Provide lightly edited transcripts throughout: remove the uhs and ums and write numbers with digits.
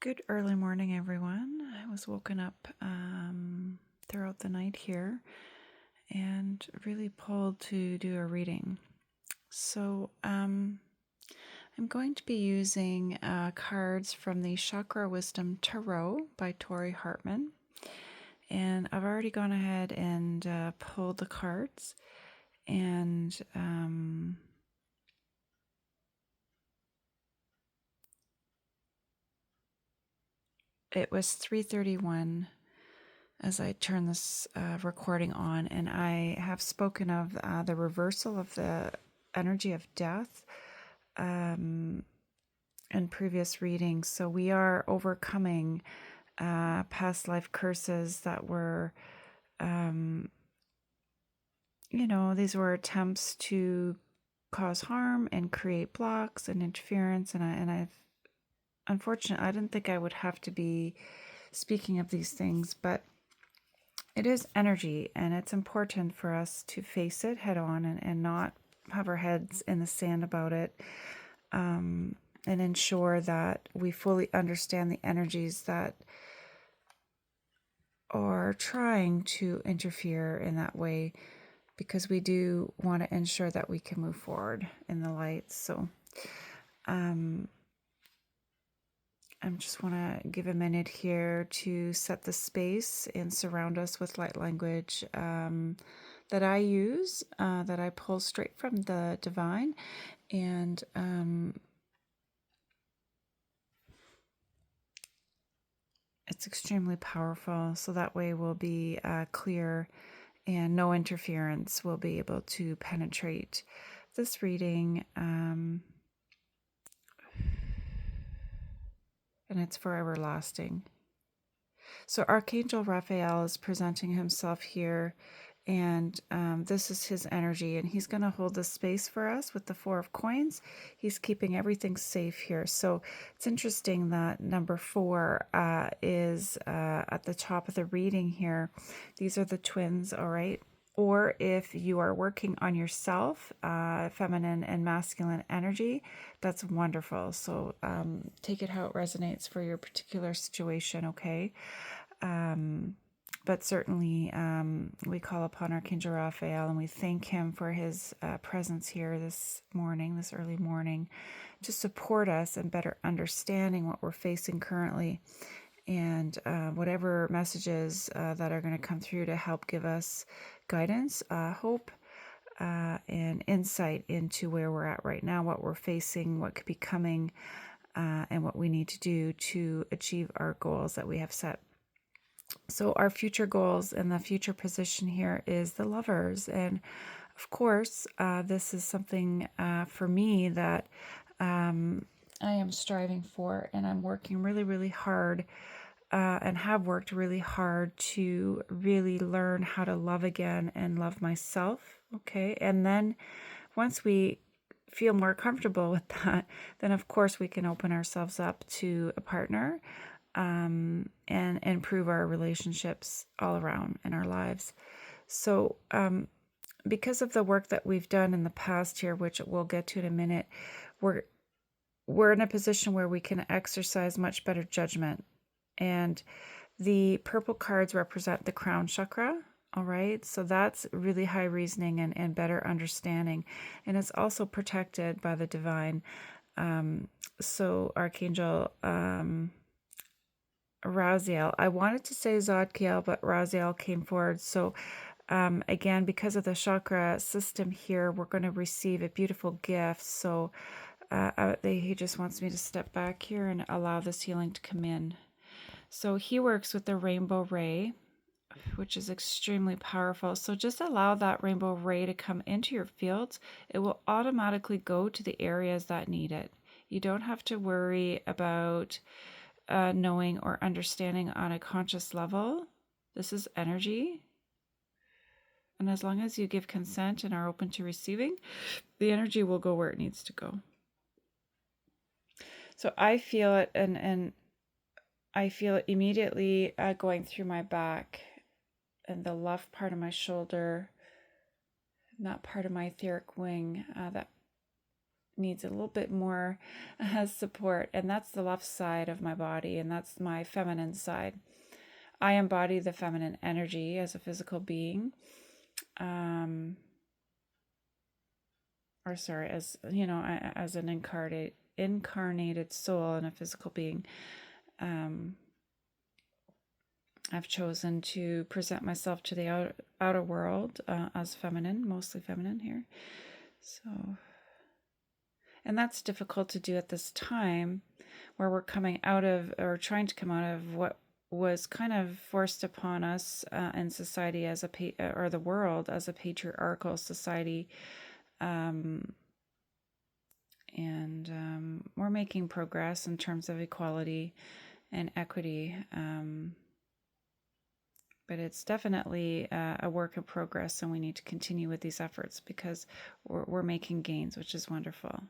Good early morning, everyone. I was woken up throughout the night here and really pulled to do a reading. So, I'm going to be using cards from the Chakra Wisdom Tarot by Tori Hartman. And I've already gone ahead and pulled the cards. And it was 3:31 as I turn this recording on, and I have spoken of the reversal of the energy of death in previous readings. So we are overcoming past life curses that were, these were attempts to cause harm and create blocks and interference. Unfortunately, I didn't think I would have to be speaking of these things, but it is energy, and it's important for us to face it head on and not have our heads in the sand about it, and ensure that we fully understand the energies that are trying to interfere in that way, because we do want to ensure that we can move forward in the light. So I just want to give a minute here to set the space and surround us with light language that I use, that I pull straight from the divine. And it's extremely powerful. So that way we'll be clear and no interference will be able to penetrate this reading. And it's forever lasting. So Archangel Raphael is presenting himself here, and this is his energy, and he's going to hold the space for us with the Four of Coins. He's keeping everything safe here. So it's interesting that number 4 is at the top of the reading here. These are the twins, all right? Or if you are working on yourself, feminine and masculine energy, that's wonderful. So take it how it resonates for your particular situation, okay? But certainly we call upon Archangel Raphael and we thank him for his presence here this morning, this early morning, to support us in better understanding what we're facing currently, and whatever messages that are going to come through to help give us guidance, hope, and insight into where we're at right now, what we're facing, what could be coming, and what we need to do to achieve our goals that we have set. So our future goals and the future position here is the Lovers. And of course, this is something for me that I am striving for, and I'm working really, really hard and have worked really hard to really learn how to love again and love myself. Okay. And then once we feel more comfortable with that, then of course we can open ourselves up to a partner, and improve our relationships all around in our lives. So because of the work that we've done in the past here, which we'll get to in a minute, we're in a position where we can exercise much better judgment. And the purple cards represent the crown chakra. All right, so that's really high reasoning and better understanding. And it's also protected by the divine. So Archangel Raziel, I wanted to say Zadkiel, but Raziel came forward. So again, because of the chakra system here, we're going to receive a beautiful gift. So he just wants me to step back here and allow this healing to come in. So he works with the rainbow ray, which is extremely powerful. So just allow that rainbow ray to come into your fields. It will automatically go to the areas that need it. You don't have to worry about knowing or understanding on a conscious level. This is energy. And as long as you give consent and are open to receiving, the energy will go where it needs to go. So I feel it, and I feel it immediately going through my back and the left part of my shoulder, and that part of my etheric wing, that needs a little bit more support, and that's the left side of my body, and that's my feminine side. I embody the feminine energy as a physical being, as as an incarnated soul and a physical being. I've chosen to present myself to the outer world as feminine, mostly feminine here. So, and that's difficult to do at this time where we're coming out of, or trying to come out of, what was kind of forced upon us in society as or the world as a patriarchal society. And we're making progress in terms of equality and equity. But it's definitely a work in progress, and we need to continue with these efforts because we're making gains, which is wonderful.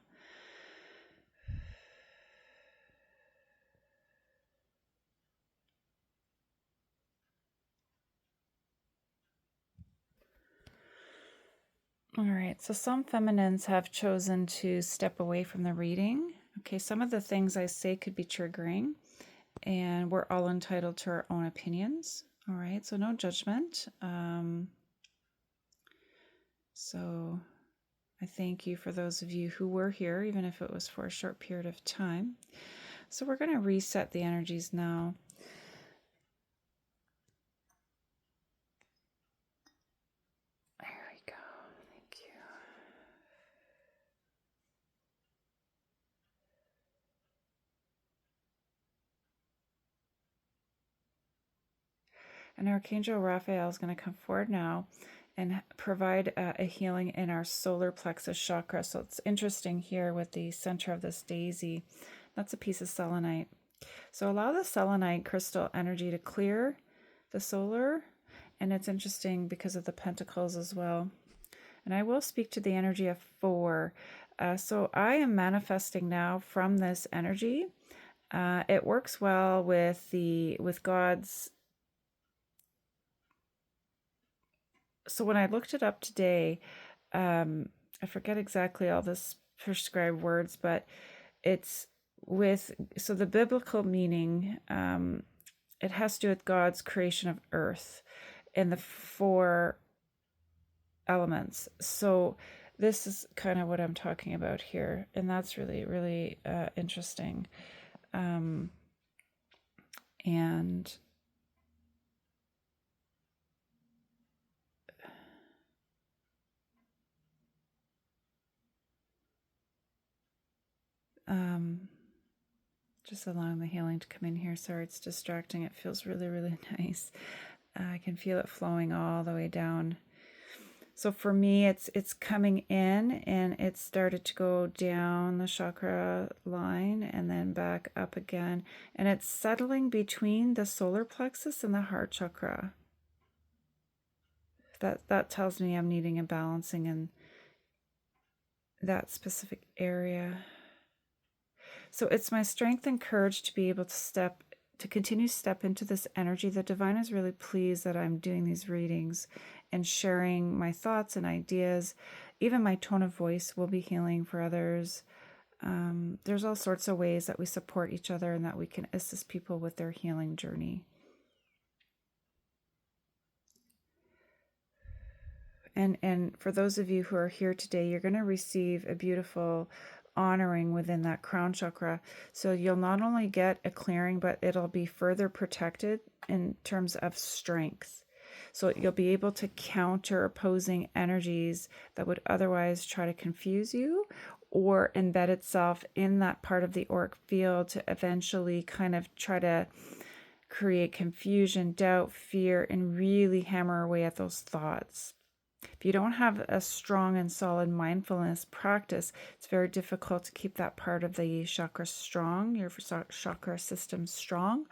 All right, so some feminines have chosen to step away from the reading. Okay, some of the things I say could be triggering, and we're all entitled to our own opinions. All right, so no judgment. So I thank you for those of you who were here, even if it was for a short period of time. So we're going to reset the energies now. There we go. Thank you. And Archangel Raphael is going to come forward now and provide a healing in our solar plexus chakra. So it's interesting here with the center of this daisy. That's a piece of selenite. So allow the selenite crystal energy to clear the solar. And it's interesting because of the pentacles as well. And I will speak to the energy of 4. So I am manifesting now from this energy. It works well with God's. So when I looked it up today, I forget exactly all this prescribed words, but it's so the biblical meaning, it has to do with God's creation of earth and the 4 elements. So this is kind of what I'm talking about here, and that's really, really interesting. And just allowing the healing to come in here. Sorry, it's distracting. It feels really, really nice. I can feel it flowing all the way down. So for me, it's coming in, and it started to go down the chakra line and then back up again. And it's settling between the solar plexus and the heart chakra. That tells me I'm needing a balancing in that specific area. So it's my strength and courage to be able to continue to step into this energy. The divine is really pleased that I'm doing these readings and sharing my thoughts and ideas. Even my tone of voice will be healing for others. There's all sorts of ways that we support each other and that we can assist people with their healing journey. And for those of you who are here today, you're going to receive a beautiful honoring within that crown chakra. So you'll not only get a clearing, but it'll be further protected in terms of strength. So you'll be able to counter opposing energies that would otherwise try to confuse you or embed itself in that part of the auric field to eventually kind of try to create confusion, doubt, fear, and really hammer away at those thoughts. If you don't have a strong and solid mindfulness practice, it's very difficult to keep that part of the chakra strong, your chakra system strong,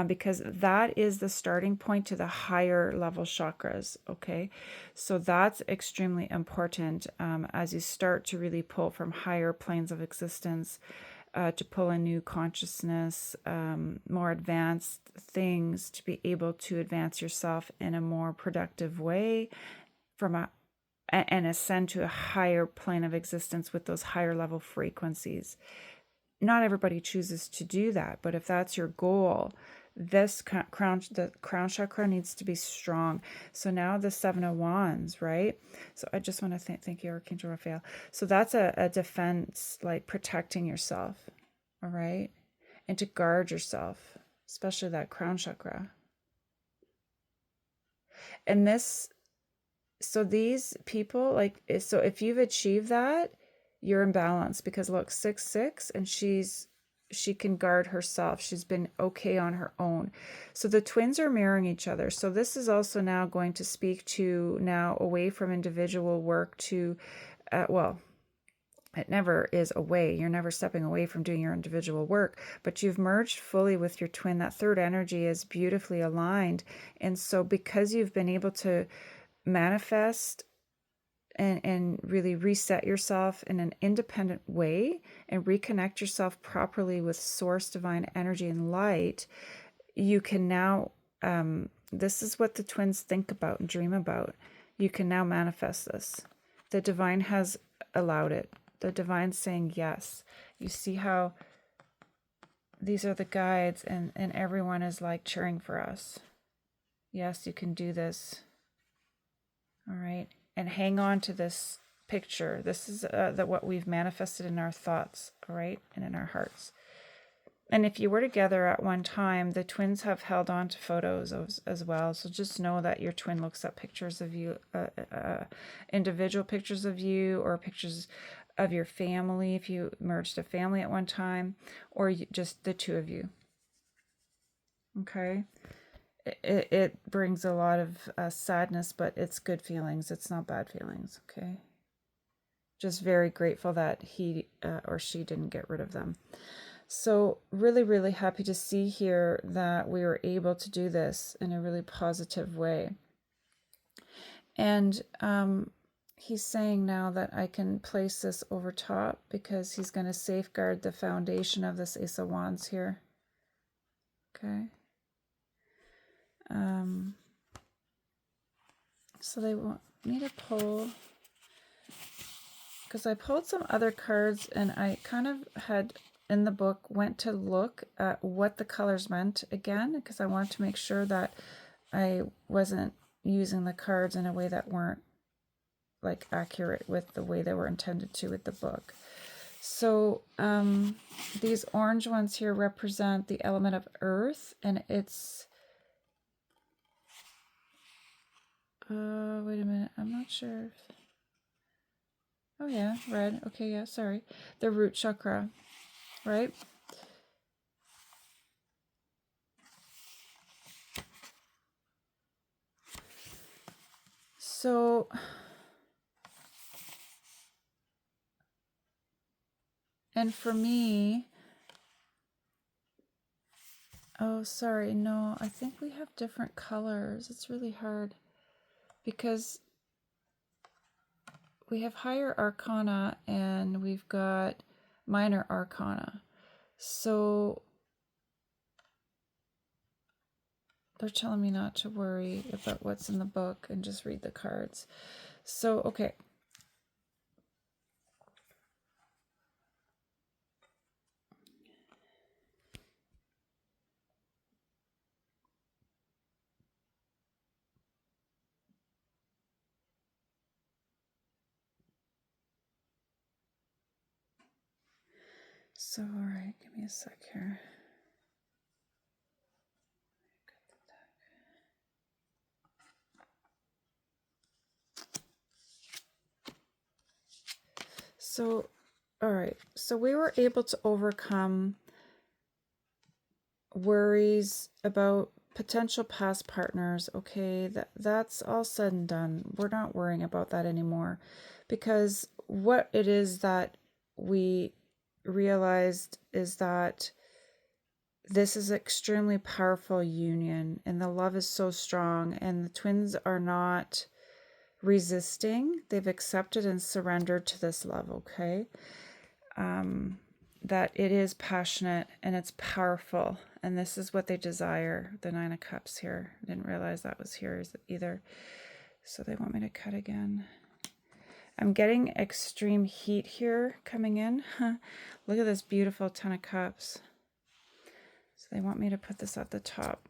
because that is the starting point to the higher level chakras, okay? So that's extremely important as you start to really pull from higher planes of existence, to pull in new consciousness, more advanced things, to be able to advance yourself in a more productive way from and ascend to a higher plane of existence with those higher level frequencies. Not everybody chooses to do that, but if that's your goal, the crown chakra needs to be strong. So now the Seven of Wands, right? So I just want to thank you, Archangel Raphael. So that's a defense, like protecting yourself, all right? And to guard yourself, especially that crown chakra. And this, so these people, like, so if you've achieved that, you're in balance, because look, 6-6, and she can guard herself. She's been okay on her own. So the twins are mirroring each other. So this is also now going to speak to, now away from individual work to, well, it never is away. You're never stepping away from doing your individual work, but you've merged fully with your twin. That third energy is beautifully aligned. And so because you've been able to manifest and really reset yourself in an independent way and reconnect yourself properly with source, divine energy, and light, you can now, this is what the twins think about and dream about. You can now manifest this. The divine has allowed it. The divine's saying yes. You see how these are the guides, and everyone is like cheering for us. Yes, you can do this. All right. And hang on to this picture. This is what we've manifested in our thoughts, all right, and in our hearts. And if you were together at one time, the twins have held on to photos as well. So just know that your twin looks at pictures of you, individual pictures of you, or pictures of your family, if you merged a family at one time, or just the two of you. Okay? It brings a lot of sadness, but it's good feelings. It's not bad feelings, okay? Just very grateful that he or she didn't get rid of them. So really, really happy to see here that we were able to do this in a really positive way. And he's saying now that I can place this over top, because he's going to safeguard the foundation of this Ace of Wands here. Okay. So they want me to pull, because I pulled some other cards, and I kind of had in the book went to look at what the colors meant again, because I wanted to make sure that I wasn't using the cards in a way that weren't like accurate with the way they were intended to with the book. So these orange ones here represent the element of earth, and it's wait a minute, I'm not sure. Oh yeah, red. Okay, yeah, sorry. The root chakra, right? So and for me, oh, sorry, no, I think we have different colors. It's really hard because we have higher arcana and we've got minor arcana. So they're telling me not to worry about what's in the book and just read the cards. So, okay. So, all right, give me a sec here. So, all right, so we were able to overcome worries about potential past partners. Okay, that's all said and done. We're not worrying about that anymore, because what it is that we realized is that this is extremely powerful union, and the love is so strong, and the twins are not resisting. They've accepted and surrendered to this love, okay? That it is passionate and it's powerful, and this is what they desire. The Nine of Cups here. I didn't realize that was here either. So they want me to cut again. I'm getting extreme heat here coming in. Look at this beautiful Ten of Cups. So they want me to put this at the top.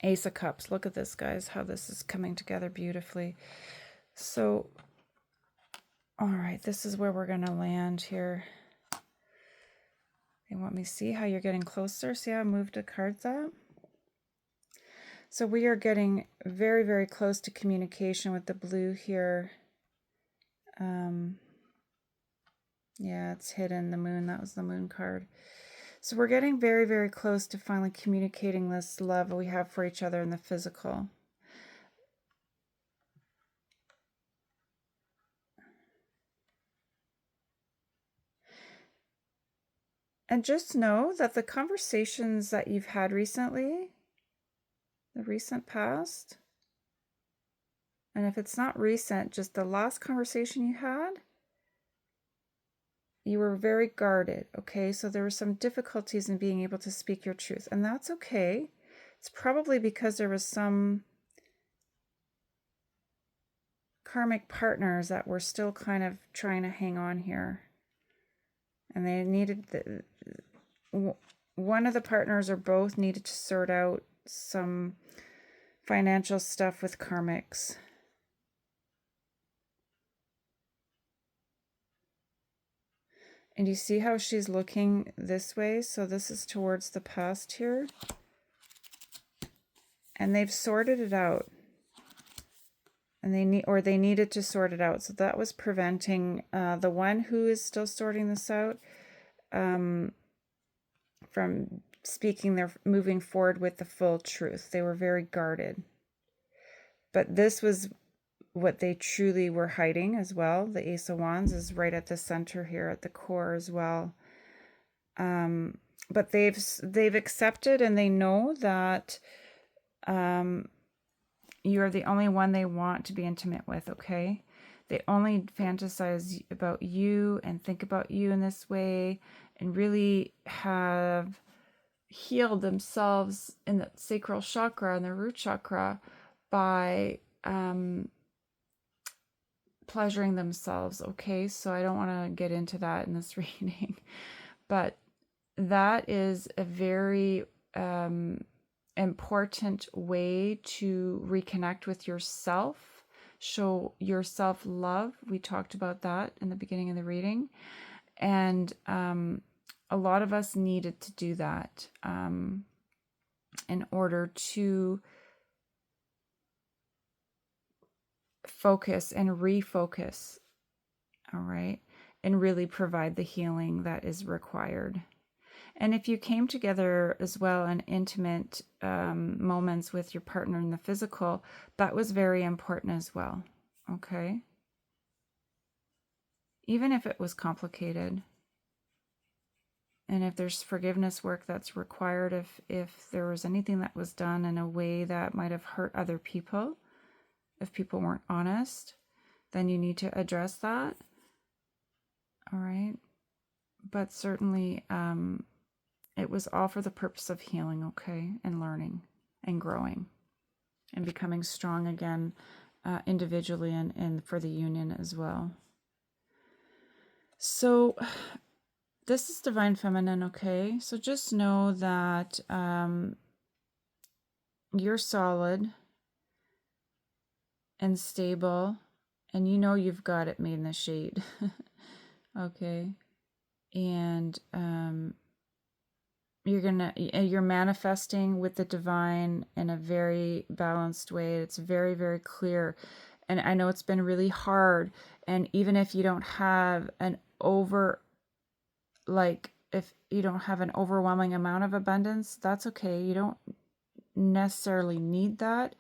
Ace of Cups. Look at this, guys, how this is coming together beautifully. So, all right, this is where we're going to land here. They want me to see how you're getting closer. See how I moved the cards up? So we are getting very, very close to communication with the blue here. Yeah, it's hidden, the moon. That was the moon card. So we're getting very, very close to finally communicating this love we have for each other in the physical. And just know that the conversations that you've had recently, the recent past, and if it's not recent, just the last conversation you had, you were very guarded, okay? So there were some difficulties in being able to speak your truth, and that's okay. It's probably because there was some karmic partners that were still kind of trying to hang on here. And they needed, one of the partners or both needed to sort out some financial stuff with karmics. And you see how she's looking this way? So this is towards the past here. And they've sorted it out. And they needed to sort it out. So that was preventing the one who is still sorting this out from moving forward with the full truth. They were very guarded. But this was what they truly were hiding as well. The Ace of Wands is right at the center here, at the core as well. But they've accepted, and they know that you're the only one they want to be intimate with, okay? They only fantasize about you and think about you in this way, and really have healed themselves in the sacral chakra and the root chakra by pleasuring themselves, okay? So I don't want to get into that in this reading, but that is a very important way to reconnect with yourself, show yourself love. We talked about that in the beginning of the reading, and a lot of us needed to do that in order to focus and refocus, all right, and really provide the healing that is required. And if you came together as well in intimate moments with your partner in the physical, that was very important as well, okay? Even if it was complicated. And if there's forgiveness work that's required, if there was anything that was done in a way that might have hurt other people, if people weren't honest, then you need to address that. All right. But certainly, it was all for the purpose of healing, okay? And learning and growing and becoming strong again, individually and for the union as well. So this is Divine Feminine, okay? So just know that you're solid and stable, and you know you've got it made in the shade. Okay. And you're manifesting with the divine in a very balanced way. It's very, very clear. And I know it's been really hard. And even if you don't have if you don't have an overwhelming amount of abundance, that's okay. You don't necessarily need that.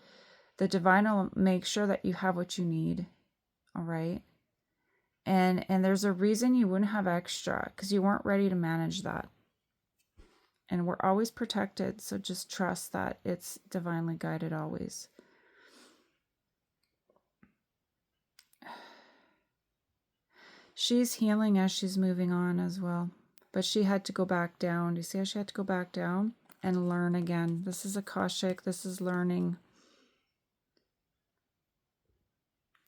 The divine will make sure that you have what you need. All right. And there's a reason you wouldn't have extra, because you weren't ready to manage that. And we're always protected, so just trust that it's divinely guided always. She's healing as she's moving on as well. But she had to go back down. Do you see how she had to go back down and learn again? This is Akashic. This is learning.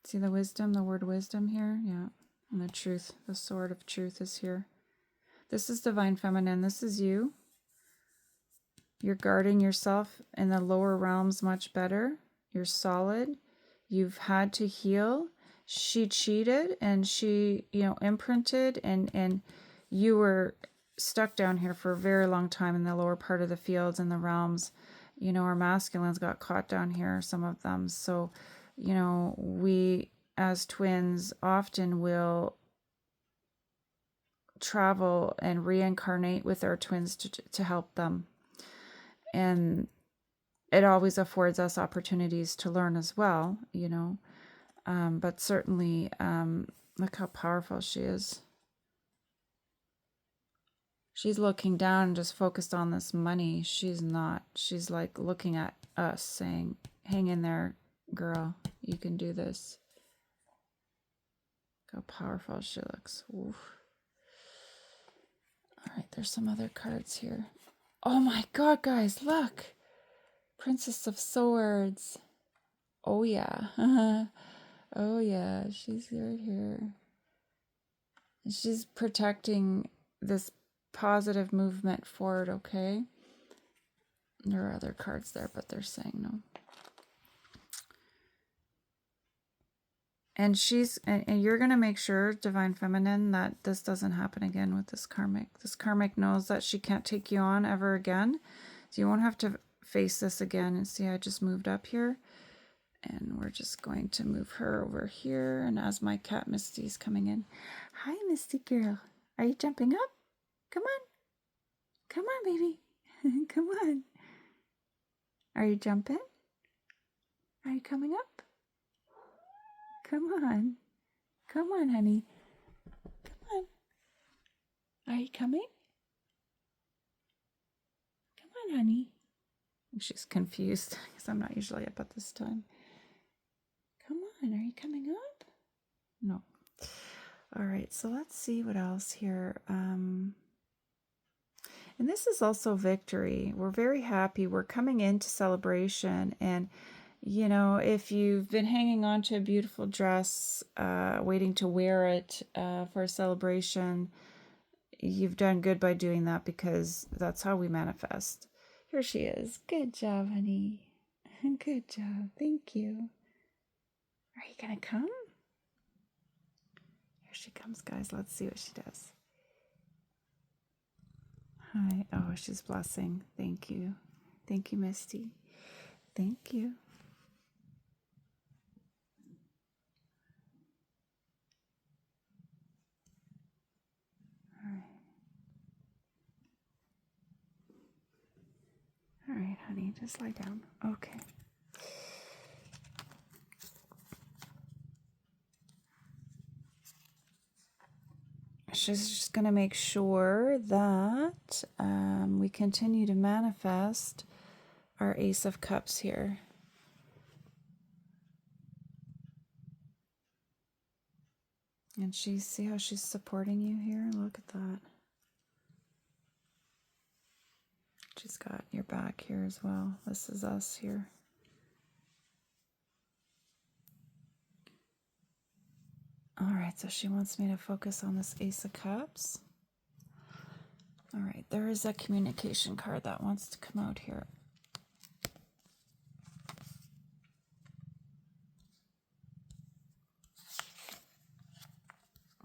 See the wisdom, the word wisdom here? Yeah. And the truth, the sword of truth is here. This is Divine Feminine. This is you. You're guarding yourself in the lower realms much better. You're solid. You've had to heal. She cheated and she, imprinted, and you were stuck down here for a very long time in the lower part of the fields and the realms. Our masculines got caught down here, some of them. So, we as twins often will travel and reincarnate with our twins to help them. And it always affords us opportunities to learn as well, but certainly, look how powerful she is. She's looking down and just focused on this money. She's not. She's like looking at us saying, hang in there, girl. You can do this. Look how powerful she looks. Oof. All right, there's some other cards here. Oh my God, guys, look. Princess of Swords. Oh, yeah. Oh, yeah. She's right here. She's protecting this positive movement forward, okay? There are other cards there, but they're saying no. And you're going to make sure, Divine Feminine, that this doesn't happen again with this karmic. This karmic knows that she can't take you on ever again. So you won't have to face this again. And see, I just moved up here. And we're just going to move her over here. And as my cat Misty's coming in. Hi, Misty girl. Are you jumping up? Come on. Come on, baby. Come on. Are you jumping? Are you coming up? Come on. Come on, honey. Come on. Are you coming? Come on, honey. She's confused because I'm not usually up at this time. Come on. Are you coming up? No. All right. So let's see what else here. And this is also victory. We're very happy. We're coming into celebration. And, if you've been hanging on to a beautiful dress, waiting to wear it for a celebration, you've done good by doing that, because that's how we manifest. Here she is. Good job, honey. Good job. Thank you. Are you going to come? Here she comes, guys. Let's see what she does. Hi. Oh, she's blessing. Thank you. Thank you, Misty. Thank you. All right. All right, honey. Just lie down. Okay. She's just going to make sure that we continue to manifest our Ace of Cups here. And see how she's supporting you here? Look at that. She's got your back here as well. This is us here. All right, so she wants me to focus on this Ace of Cups. All right, there is a communication card that wants to come out here.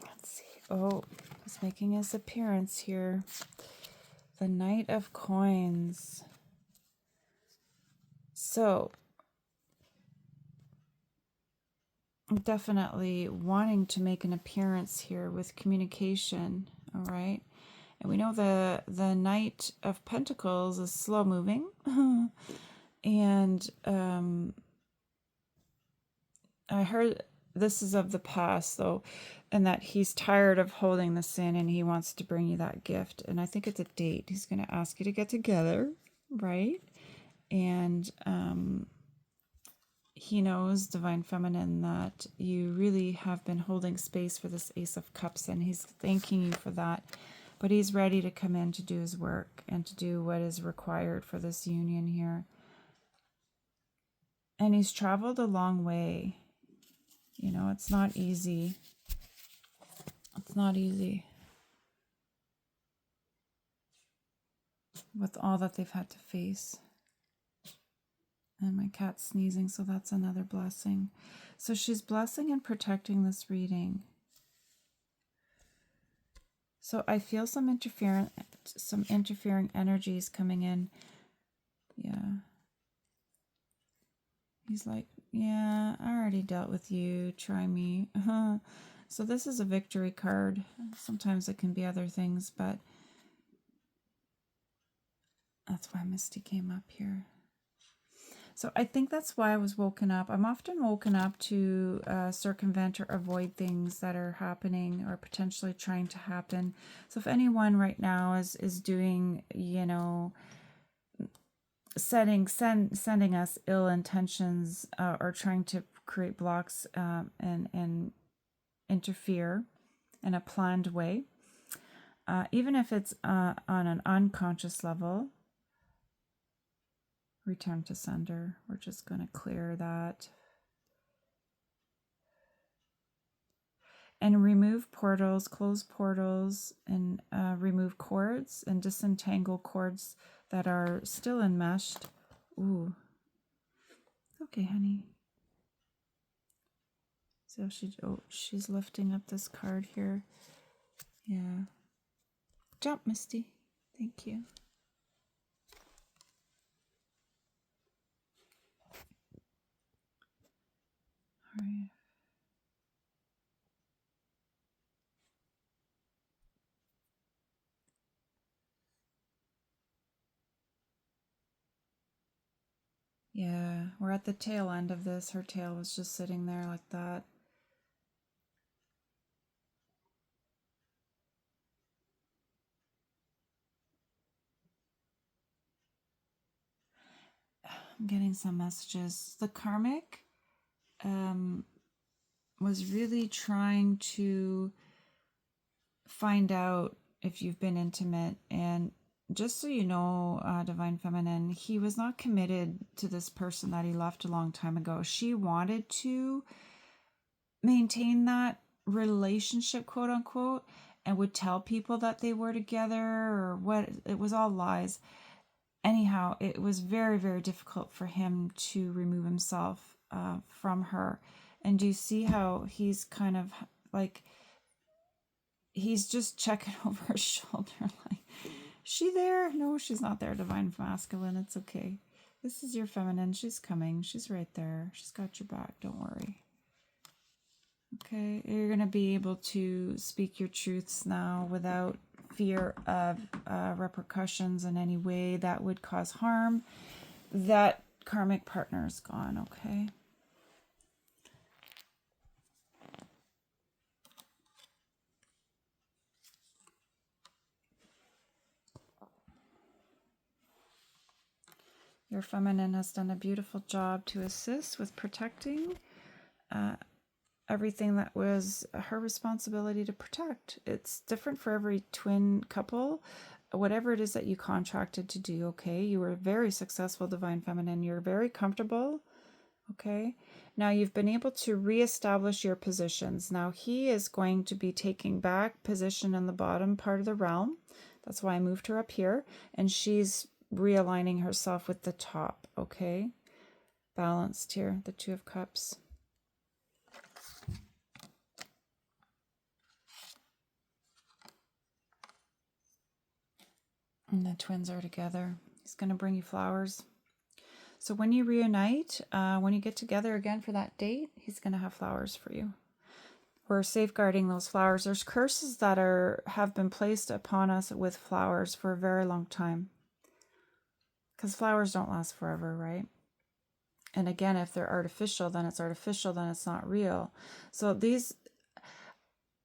Let's see. Oh, he's making his appearance here. The Knight of Coins. So, I'm definitely wanting to make an appearance here with communication, all right? And we know the Knight of Pentacles is slow moving. And I heard this is of the past, though, and that he's tired of holding this in and he wants to bring you that gift. And I think it's a date. He's going to ask you to get together, right? And he knows, Divine Feminine, that you really have been holding space for this Ace of Cups, and he's thanking you for that. But he's ready to come in to do his work and to do what is required for this union here. And he's traveled a long way. You know, it's not easy. It's not easy with all that they've had to face. And my cat's sneezing, so that's another blessing. So she's blessing and protecting this reading. So I feel some interfering energies coming in. Yeah. He's like, yeah, I already dealt with you. Try me. So this is a victory card. Sometimes it can be other things, but that's why Misty came up here. So I think that's why I was woken up. I'm often woken up to circumvent or avoid things that are happening or potentially trying to happen. So if anyone right now is doing, you know, sending us ill intentions or trying to create blocks and interfere in a planned way, even if it's on an unconscious level, return to sender. We're just going to clear that. And remove portals, close portals, and remove cords and disentangle cords that are still enmeshed. Ooh. Okay, honey. So she's lifting up this card here. Yeah. Jump, Misty. Thank you. All right. Yeah, we're at the tail end of this. Her tail was just sitting there like that. I'm getting some messages. The karmic was really trying to find out if you've been intimate. And just so you know, Divine Feminine, he was not committed to this person that he left a long time ago. She wanted to maintain that relationship, quote unquote, and would tell people that they were together or what. It was all lies. Anyhow, it was very, very difficult for him to remove himself from her. And do you see how he's kind of like, he's just checking over her shoulder like, she there? No, she's not there, Divine Masculine. It's okay. This is your feminine. She's coming. She's right there. She's got your back. Don't worry. Okay, you're going to be able to speak your truths now without fear of repercussions in any way that would cause harm. That karmic partner is gone, okay? Your feminine has done a beautiful job to assist with protecting everything that was her responsibility to protect. It's different for every twin couple. Whatever it is that you contracted to do, okay? You were very successful, Divine Feminine. You're very comfortable, okay? Now you've been able to reestablish your positions. Now he is going to be taking back position in the bottom part of the realm. That's why I moved her up here. And she's realigning herself with the top, okay? Balanced here, the Two of Cups. And the twins are together. He's going to bring you flowers. So when you reunite, when you get together again for that date, he's going to have flowers for you. We're safeguarding those flowers. There's curses that have been placed upon us with flowers for a very long time. Because flowers don't last forever, right? And again, if they're artificial, then it's artificial, then it's not real. So these,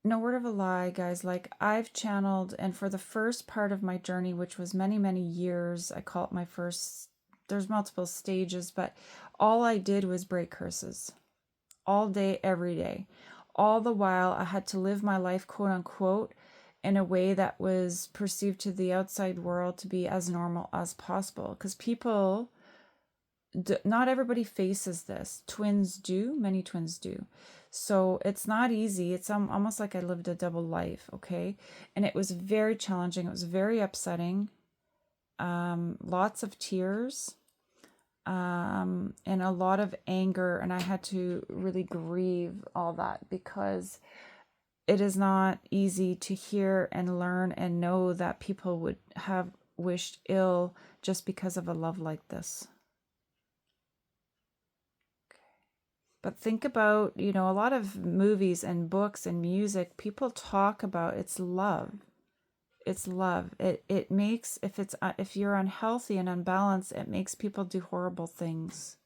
no word of a lie, guys, like I've channeled, and for the first part of my journey, which was many, many years, I call it my first, there's multiple stages, but all I did was break curses all day, every day. All the while I had to live my life, quote unquote, in a way that was perceived to the outside world to be as normal as possible. Because people, not everybody faces this. Twins do, many twins do. So it's not easy. It's almost like I lived a double life, okay? And it was very challenging. It was very upsetting. Lots of tears, and a lot of anger. And I had to really grieve all that because it is not easy to hear and learn and know that people would have wished ill just because of a love like this. But think about, a lot of movies and books and music, people talk about it's love. It's love. It makes, if you're unhealthy and unbalanced, it makes people do horrible things.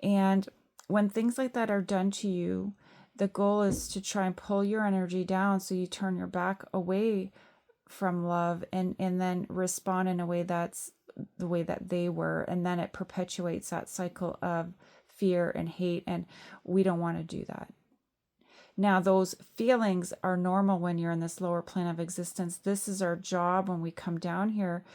And when things like that are done to you, the goal is to try and pull your energy down so you turn your back away from love and then respond in a way that's the way that they were. And then it perpetuates that cycle of fear and hate. And we don't want to do that. Now, those feelings are normal when you're in this lower plane of existence. This is our job when we come down here,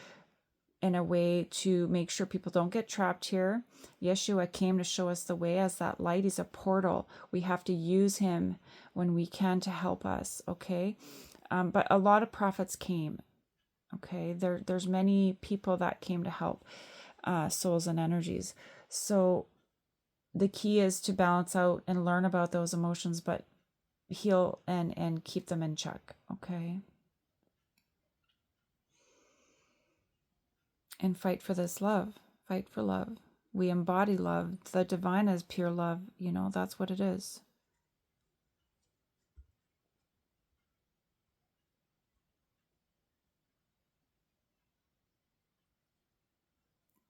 in a way to make sure people don't get trapped here. Yeshua came to show us the way as that light. He's a portal. We have to use him when we can to help us, okay? But a lot of prophets came, okay? There's many people that came to help souls and energies. So the key is to balance out and learn about those emotions, but heal and keep them in check, okay? And fight for this love. Fight for love. We embody love. The divine is pure love. That's what it is.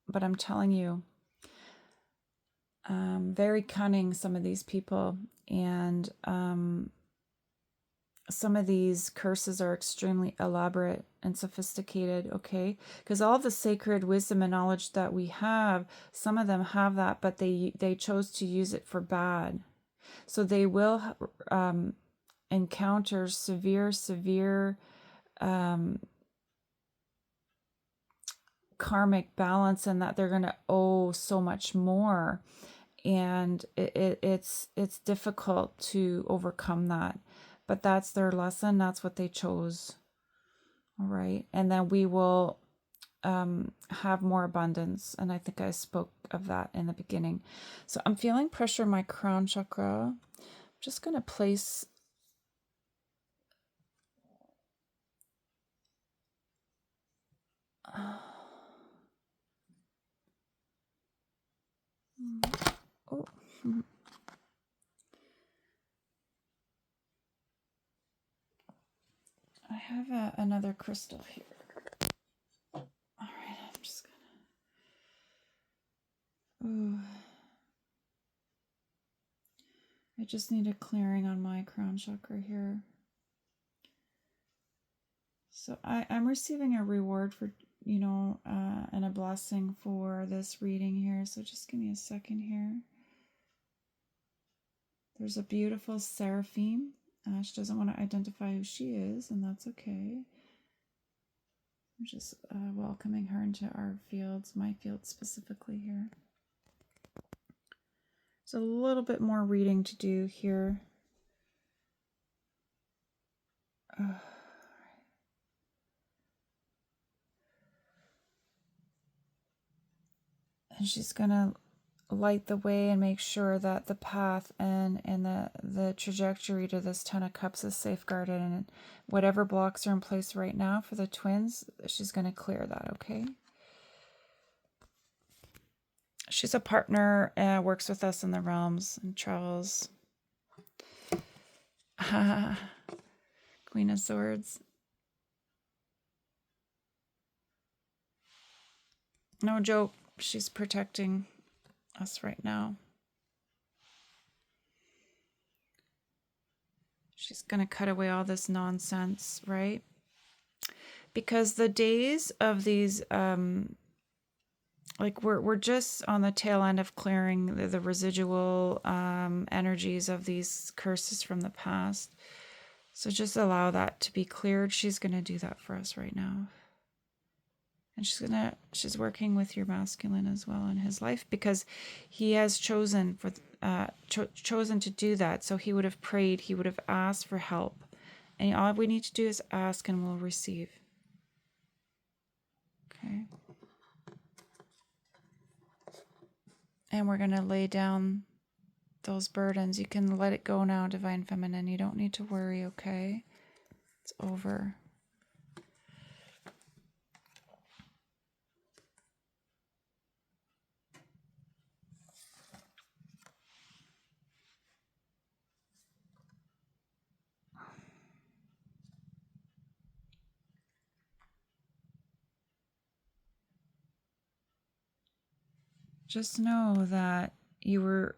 But I'm telling you, very cunning, some of these people. And some of these curses are extremely elaborate and sophisticated, okay? Because all the sacred wisdom and knowledge that we have, some of them have that, but they chose to use it for bad. So they will encounter severe karmic balance, and that they're going to owe so much more. And it's difficult to overcome that. But that's their lesson. That's what they chose. All right. And then we will have more abundance. And I think I spoke of that in the beginning. So I'm feeling pressure in my crown chakra. I'm just going to place oh. I have another crystal here. All right, I'm just gonna. Ooh. I just need a clearing on my crown chakra here. So I'm receiving a reward for, and a blessing for this reading here. So just give me a second here. There's a beautiful seraphim. She doesn't want to identify who she is, and that's okay. I'm just welcoming her into our fields, my field specifically here. There's a little bit more reading to do here. And she's going to light the way and make sure that the path and the trajectory to this Ten of Cups is safeguarded, and whatever blocks are in place right now for the twins, she's going to clear that, okay? She's a partner and works with us in the realms and travels. Queen of Swords. No joke, she's protecting us right now. She's going to cut away all this nonsense, right? Because the days of these, we're just on the tail end of clearing the residual energies of these curses from the past. So just allow that to be cleared. She's going to do that for us right now. And she's working with your masculine as well in his life, because he has chosen chosen to do that. So he would have prayed, he would have asked for help. And all we need to do is ask and we'll receive. Okay. And we're going to lay down those burdens. You can let it go now, Divine Feminine. You don't need to worry, okay? It's over. Just know that you were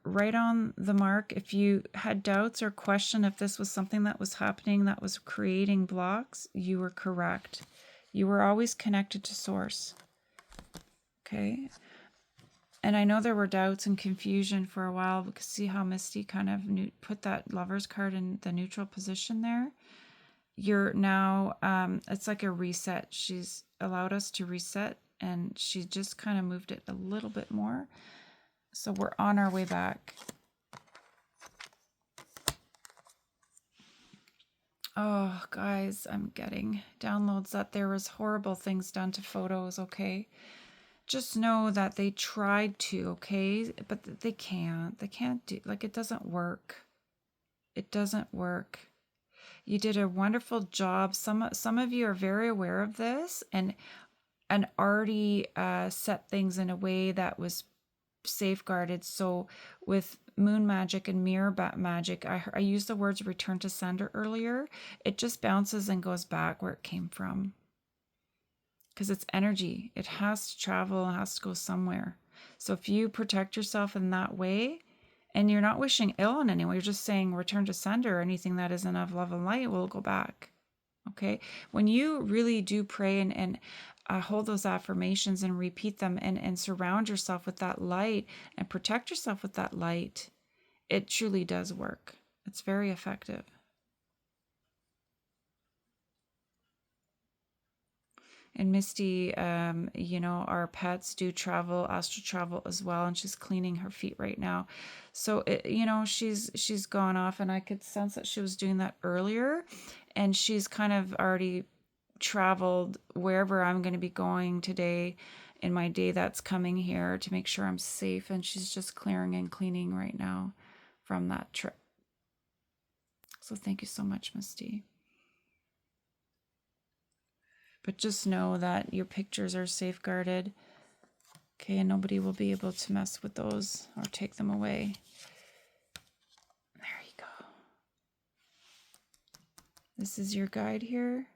right on the mark. If you had doubts or question if this was something that was happening that was creating blocks, you were correct. You were always connected to source. Okay. And I know there were doubts and confusion for a while, because see how Misty kind of put that Lover's card in the neutral position there? You're now, it's like a reset. She's allowed us to reset, and she just kind of moved it a little bit more. So we're on our way back. Oh, guys, I'm getting downloads that there was horrible things done to photos, okay? Just know that they tried to, okay? But they can't. They can't do, like, it doesn't work. It doesn't work. You did a wonderful job. Some of you are very aware of this and already set things in a way that was safeguarded. So with moon magic and mirror magic, I used the words return to sender earlier. It just bounces and goes back where it came from, because it's energy. It has to travel, it has to go somewhere. So if you protect yourself in that way, and you're not wishing ill on anyone, you're just saying return to sender, anything that isn't of love and light will go back. Okay? When you really do pray and hold those affirmations and repeat them and surround yourself with that light and protect yourself with that light, it truly does work. It's very effective. And Misty, our pets do travel, astral travel as well, and she's cleaning her feet right now. So, she's gone off, and I could sense that she was doing that earlier, and she's kind of already traveled wherever I'm going to be going today in my day that's coming here to make sure I'm safe, and she's just clearing and cleaning right now from that trip. So thank you so much, Misty. But just know that your pictures are safeguarded. Okay, and nobody will be able to mess with those or take them away. There you go. This is your guide here.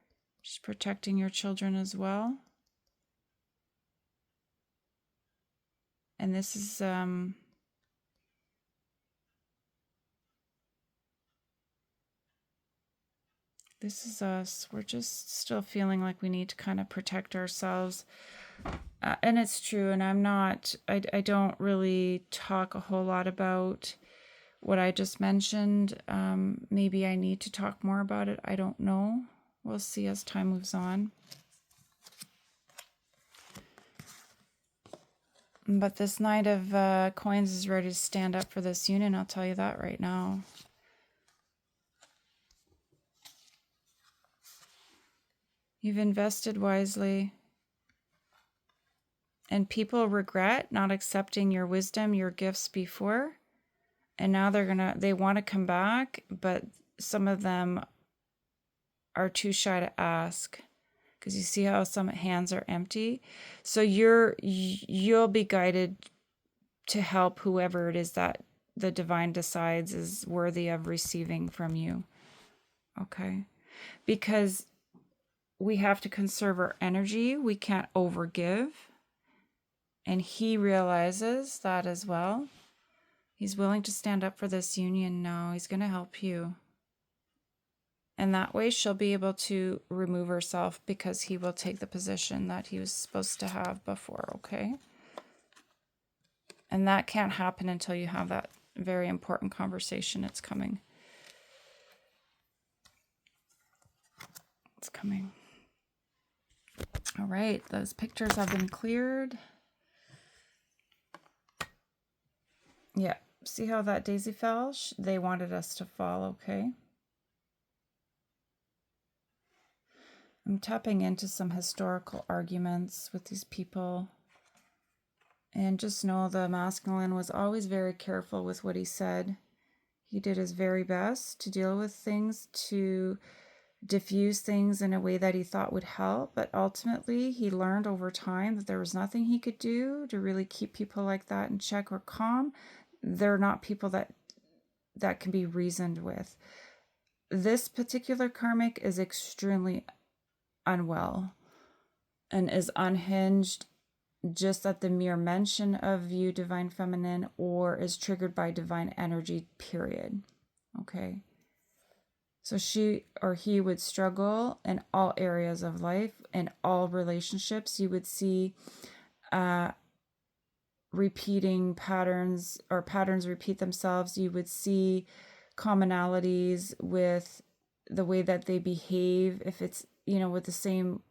Just protecting your children as well. And this is us. We're just still feeling like we need to kind of protect ourselves. And it's true. And I don't really talk a whole lot about what I just mentioned. Maybe I need to talk more about it. I don't know. We'll see as time moves on. But this Knight of Coins is ready to stand up for this union. I'll tell you that right now. You've invested wisely. And people regret not accepting your wisdom, your gifts before. And now they want to come back, but some of them are too shy to ask, because you see how some hands are empty. So you'll be guided to help whoever it is that the divine decides is worthy of receiving from you. Okay? Because we have to conserve our energy. We can't overgive. And he realizes that as well. He's willing to stand up for this union now. He's going to help you. And that way she'll be able to remove herself, because he will take the position that he was supposed to have before, okay? And that can't happen until you have that very important conversation. It's coming. It's coming. All right, those pictures have been cleared. Yeah. See how that daisy fell? They wanted us to fall, okay? I'm tapping into some historical arguments with these people. And just know the masculine was always very careful with what he said. He did his very best to deal with things, to diffuse things in a way that he thought would help. But ultimately, he learned over time that there was nothing he could do to really keep people like that in check or calm. They're not people that can be reasoned with. This particular karmic is extremely unwell and is unhinged just at the mere mention of you, divine feminine, or is triggered by divine energy, period. Okay. So she or he would struggle in all areas of life, in all relationships. You would see repeating patterns, or patterns repeat themselves. You would see commonalities with the way that they behave, if it's, with the same,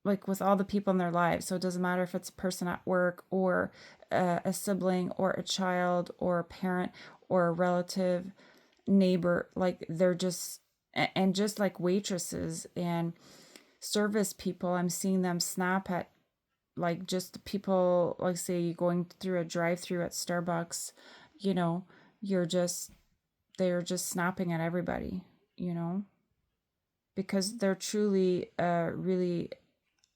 like with all the people in their lives. So it doesn't matter if it's a person at work or a sibling or a child or a parent or a relative, neighbor, like they're just, and just like waitresses and service people, I'm seeing them snap at, like, just people, like say going through a drive-through at Starbucks, you know, you're just, they're just snapping at everybody, because they're truly really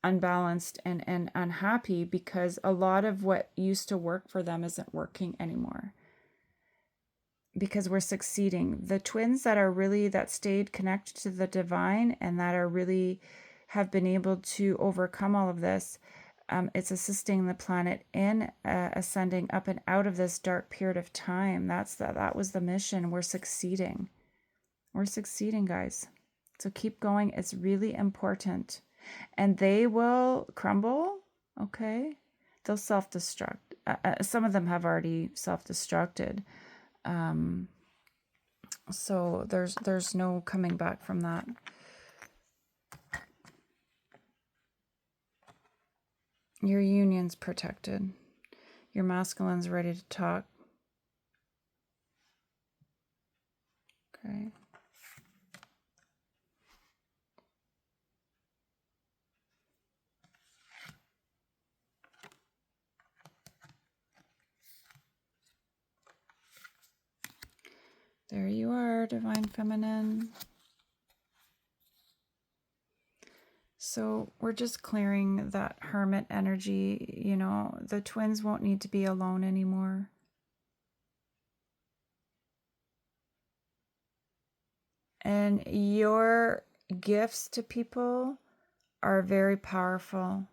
unbalanced and unhappy, because a lot of what used to work for them isn't working anymore, because we're succeeding. The twins that stayed connected to the divine and that are really have been able to overcome all of this, it's assisting the planet in ascending up and out of this dark period of time. That was the mission. We're succeeding, guys. So keep going. It's really important. And they will crumble, okay? They'll self-destruct. Some of them have already self-destructed. So there's no coming back from that. Your union's protected. Your masculine's ready to talk. Okay. There you are, divine feminine. So we're just clearing that hermit energy, the twins won't need to be alone anymore. And your gifts to people are very powerful.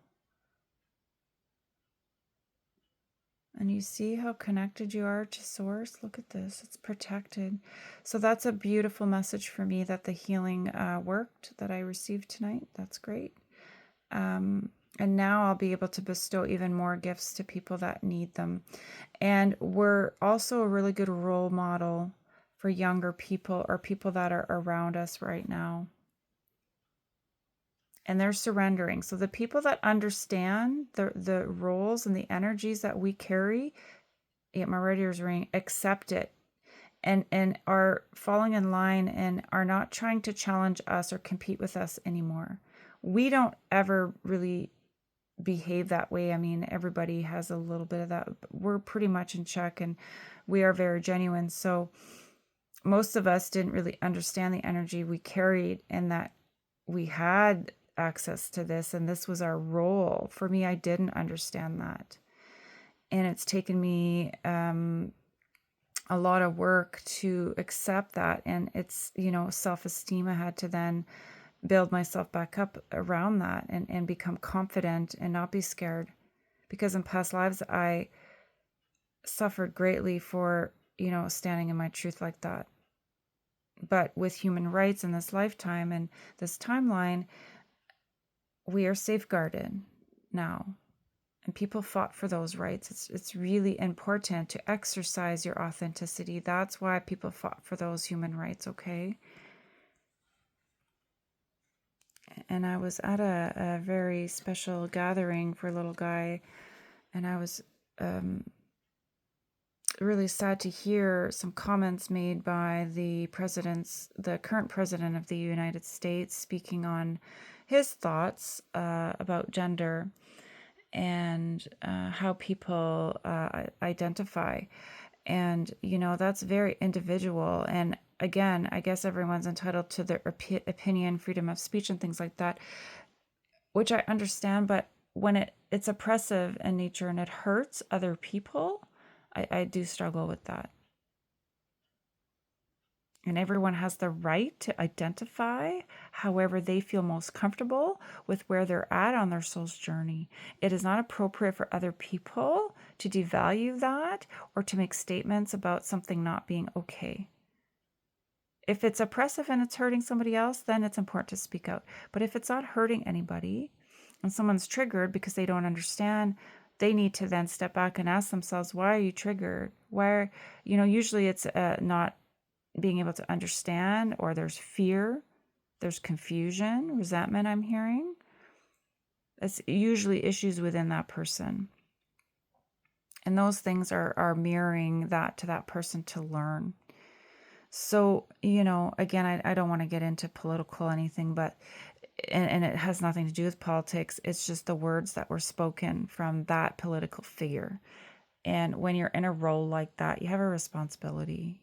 And you see how connected you are to source? Look at this. It's protected. So that's a beautiful message for me, that the healing worked, that I received tonight. That's great. And now I'll be able to bestow even more gifts to people that need them. And we're also a really good role model for younger people, or people that are around us right now. And they're surrendering. So the people that understand the roles and the energies that we carry, my right ear's ring, accept it and are falling in line and are not trying to challenge us or compete with us anymore. We don't ever really behave that way. I mean, everybody has a little bit of that. We're pretty much in check and we are very genuine. So most of us didn't really understand the energy we carried, and that we had access to this, and this was our role. For me, I didn't understand that. And it's taken me a lot of work to accept that. And it's, self-esteem. I had to then build myself back up around that and become confident and not be scared. Because in past lives, I suffered greatly for, standing in my truth like that. But with human rights in this lifetime and this timeline, we are safeguarded now. And people fought for those rights. It's really important to exercise your authenticity. That's why people fought for those human rights, okay? And I was at a very special gathering for a little guy, and I was really sad to hear some comments made by the current president of the United States, speaking on his thoughts about gender and how people identify. And, that's very individual. And again, I guess everyone's entitled to their opinion, freedom of speech, and things like that, which I understand. But when it's oppressive in nature and it hurts other people, I do struggle with that. And everyone has the right to identify however they feel most comfortable with where they're at on their soul's journey. It is not appropriate for other people to devalue that or to make statements about something not being okay. If it's oppressive and it's hurting somebody else, then it's important to speak out. But if it's not hurting anybody and someone's triggered because they don't understand, they need to then step back and ask themselves, why are you triggered? Usually it's not being able to understand, or there's fear, there's confusion, resentment I'm hearing. It's usually issues within that person. And those things are mirroring that to that person to learn. So, again, I don't want to get into political anything, but and it has nothing to do with politics. It's just the words that were spoken from that political figure. And when you're in a role like that, you have a responsibility,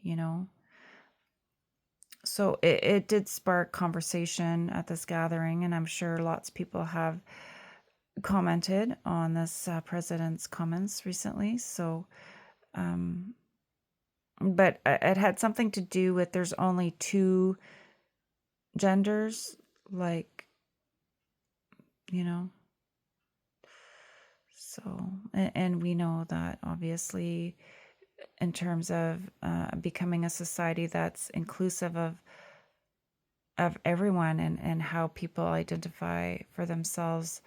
So it did spark conversation at this gathering, and I'm sure lots of people have commented on this president's comments recently. So, but it had something to do with there's only two genders, like, so, and we know that obviously in terms of becoming a society that's inclusive of everyone and how people identify for themselves,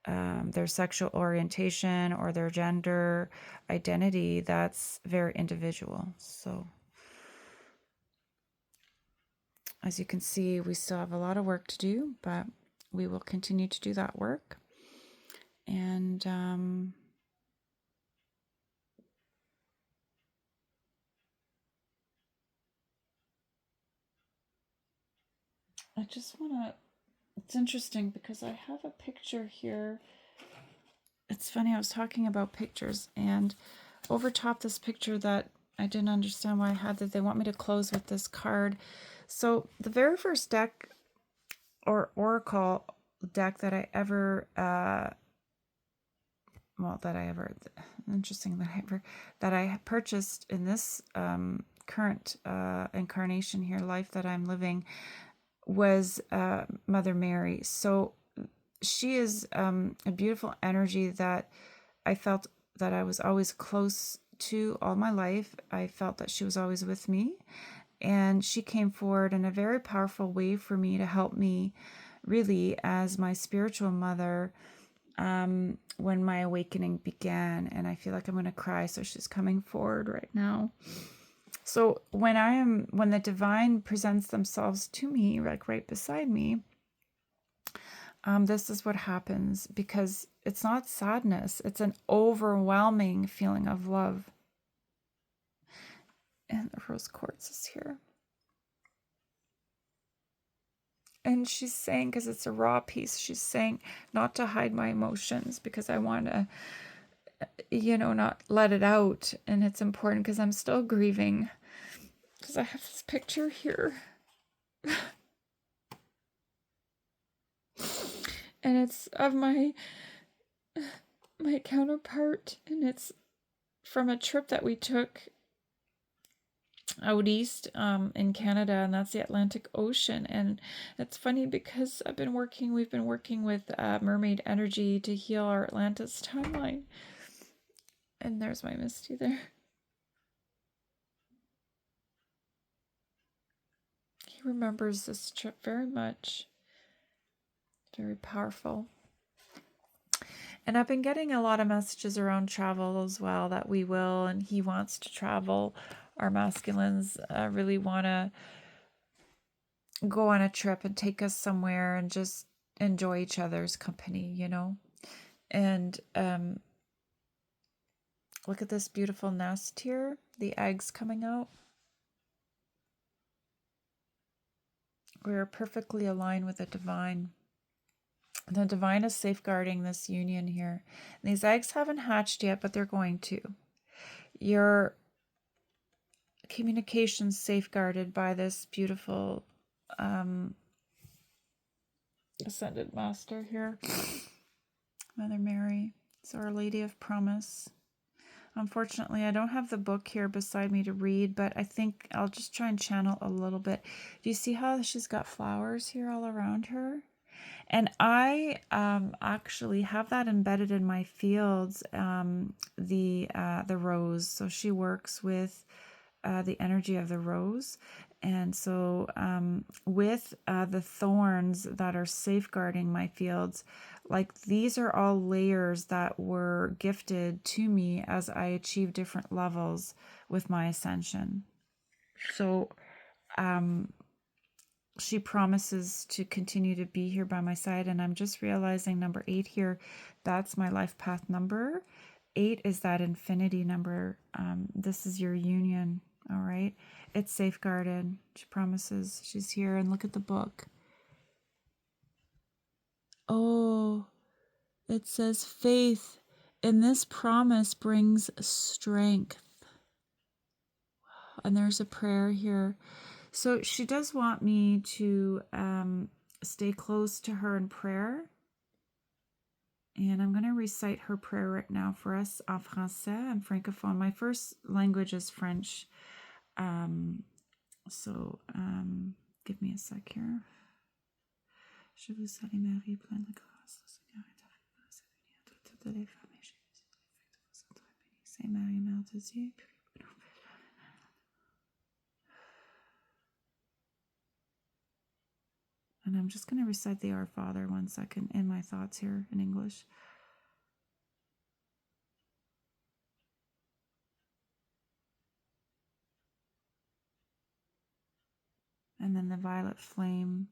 their sexual orientation or their gender identity, that's very individual. So as you can see, we still have a lot of work to do, but we will continue to do that work. And I just want to, it's interesting because I have a picture here. It's funny, I was talking about pictures, and over top this picture that I didn't understand why I had, that they want me to close with this card. So the very first deck or oracle deck that I ever that I purchased in this current incarnation here, life that I'm living, was Mother Mary. So she is a beautiful energy that I felt that I was always close to all my life. I felt that she was always with me, and she came forward in a very powerful way for me to help me really as my spiritual mother when my awakening began. And I feel like I'm going to cry, so she's coming forward right now. So when the divine presents themselves to me, like right beside me, this is what happens, because it's not sadness, it's an overwhelming feeling of love. And the rose quartz is here. And she's saying, because it's a raw piece, she's saying not to hide my emotions because I want to, not let it out. And it's important because I'm still grieving, because I have this picture here. And it's of my counterpart, and it's from a trip that we took out east in Canada, and that's the Atlantic Ocean. And it's funny because we've been working with mermaid energy to heal our Atlantis timeline. And there's my Misty there. He remembers this trip very much. Very powerful. And I've been getting a lot of messages around travel as well, that we will, and he wants to travel. Our masculines really want to go on a trip and take us somewhere and just enjoy each other's company, And Look at this beautiful nest here, the eggs coming out. We are perfectly aligned with the divine. The divine is safeguarding this union here. And these eggs haven't hatched yet, but they're going to. Your communication's safeguarded by this beautiful Ascended Master here, Mother Mary. It's Our Lady of Promise. Unfortunately, I don't have the book here beside me to read, but I think I'll just try and channel a little bit. Do you see how she's got flowers here all around her? And I actually have that embedded in my fields, the rose. So she works with the energy of the rose. And so with the thorns that are safeguarding my fields, like these are all layers that were gifted to me as I achieved different levels with my ascension. So she promises to continue to be here by my side. And I'm just realizing number 8 here, that's my life path number. 8 is that infinity number. This is your union. All right. It's safeguarded. She promises she's here. And look at the book. Oh, it says faith in this promise brings strength. And there's a prayer here. So she does want me to stay close to her in prayer. And I'm going to recite her prayer right now for us en français and francophone. My first language is French. Give me a sec here. Je vous salue Marie, pleine de grâce, le Seigneur est avec vous, vous êtes bénie entre toutes les femmes, et Jésus, le fruit de vos entrailles, béni. Sainte Marie, Mère de Dieu, prie pour nous. And I'm just going to recite the Our Father 1 second in my thoughts here in English. And then the violet flame.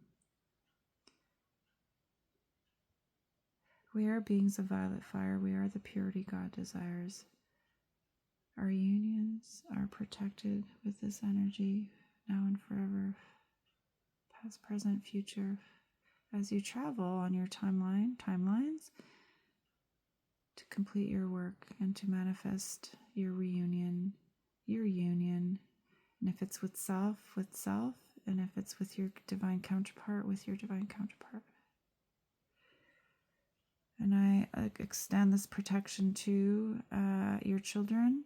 We are beings of violet fire. We are the purity God desires. Our unions are protected with this energy now and forever, past, present, future. As you travel on your timelines, to complete your work and to manifest your reunion, your union. And if it's with self, and if it's with your divine counterpart, with your divine counterpart. And I extend this protection to your children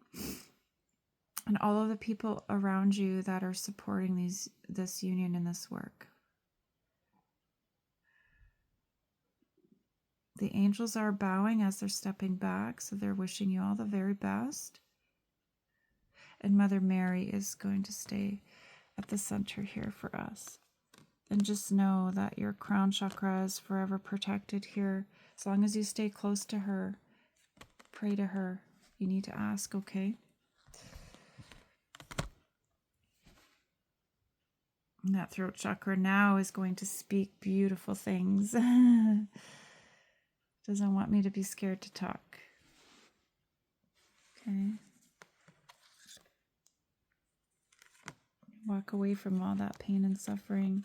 and all of the people around you that are supporting this union and this work. The angels are bowing as they're stepping back, so they're wishing you all the very best. And Mother Mary is going to stay at the center here for us. And just know that your crown chakra is forever protected here. As long as you stay close to her, pray to her. You need to ask, okay? And that throat chakra now is going to speak beautiful things. Doesn't want me to be scared to talk. Okay. Walk away from all that pain and suffering.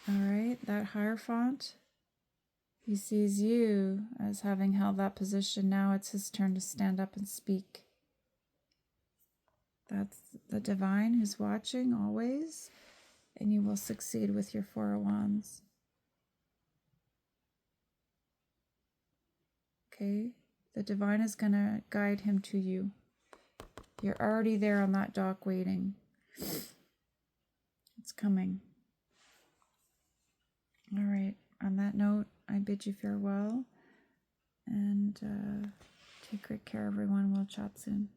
All right, that Hierophant, he sees you as having held that position. Now it's his turn to stand up and speak. That's the divine who's watching always, and you will succeed with your 4 of Wands. Okay, the divine is going to guide him to you. You're already there on that dock waiting. It's coming. All right, on that note, I bid you farewell and take great care, everyone. We'll chat soon.